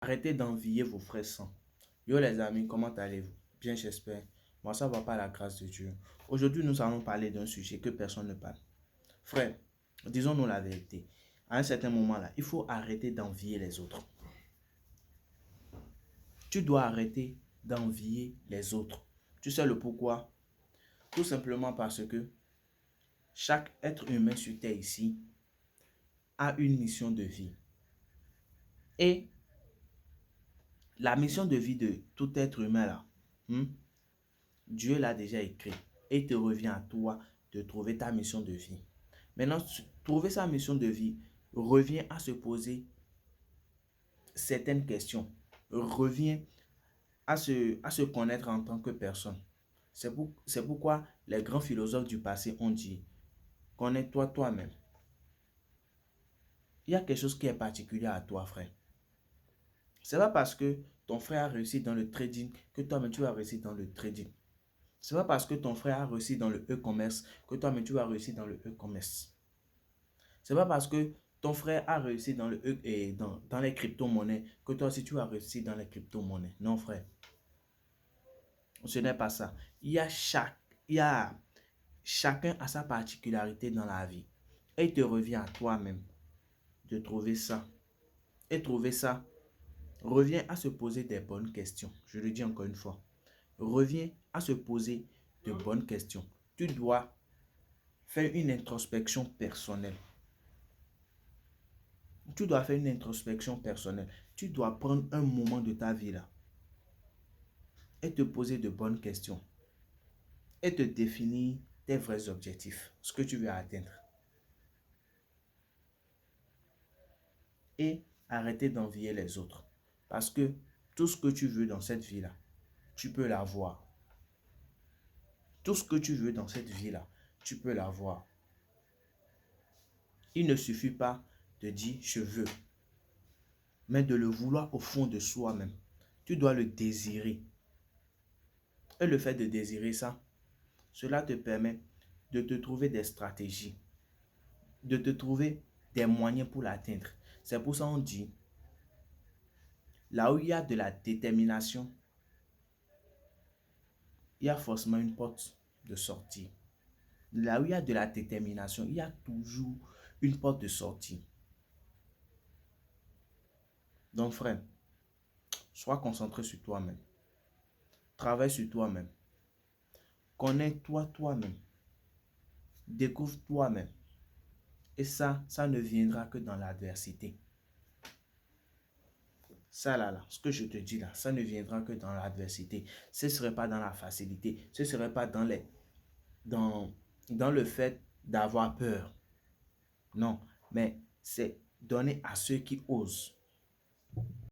Arrêtez d'envier vos frères saints. Yo les amis, comment allez-vous? Bien, j'espère. Moi, ça va par la grâce de Dieu. Aujourd'hui, nous allons parler d'un sujet que personne ne parle. Frère, disons-nous la vérité. À un certain moment-là, il faut arrêter d'envier les autres. Tu dois arrêter d'envier les autres. Tu sais le pourquoi? Tout simplement parce que chaque être humain sur terre ici a une mission de vie. Et la mission de vie de tout être humain là, hmm, Dieu l'a déjà écrit. Et il te revient à toi de trouver ta mission de vie. Maintenant, trouver sa mission de vie revient à se poser certaines questions. Revient à se connaître en tant que personne. C'est pourquoi les grands philosophes du passé ont dit, connais-toi toi-même. Il y a quelque chose qui est particulier à toi, frère. C'est pas parce que ton frère a réussi dans le trading que toi-même tu vas réussir dans le trading. C'est pas parce que ton frère a réussi dans le e-commerce que toi-même tu vas réussir dans le e-commerce. C'est pas parce que ton frère a réussi dans dans les crypto-monnaies que toi aussi tu vas réussir dans les crypto-monnaies. Non, frère. Ce n'est pas ça. Il y a chacun a sa particularité dans la vie. Et il te revient à toi-même de trouver ça. Et trouver ça revient à se poser des bonnes questions. Je le dis encore une fois. Revient à se poser de bonnes questions. Tu dois faire une introspection personnelle. Tu dois faire une introspection personnelle. Tu dois prendre un moment de ta vie là et te poser de bonnes questions et te définir tes vrais objectifs, ce que tu veux atteindre. Et arrêter d'envier les autres. Parce que tout ce que tu veux dans cette vie-là, tu peux l'avoir. Tout ce que tu veux dans cette vie-là, tu peux l'avoir. Il ne suffit pas de dire je veux, mais de le vouloir au fond de soi-même. Tu dois le désirer. Et le fait de désirer ça, cela te permet de te trouver des stratégies, de te trouver des moyens pour l'atteindre. C'est pour ça qu'on dit, là où il y a de la détermination, il y a forcément une porte de sortie. Là où il y a de la détermination, il y a toujours une porte de sortie. Donc frère, sois concentré sur toi-même. Travaille sur toi-même. Connais-toi toi-même. Découvre toi-même. Et ça ne viendra que dans l'adversité. Ça là, ce que je te dis là, ça ne viendra que dans l'adversité. Ce ne serait pas dans la facilité. Ce ne serait pas dans, dans le fait d'avoir peur. Non, mais c'est donné à ceux qui osent.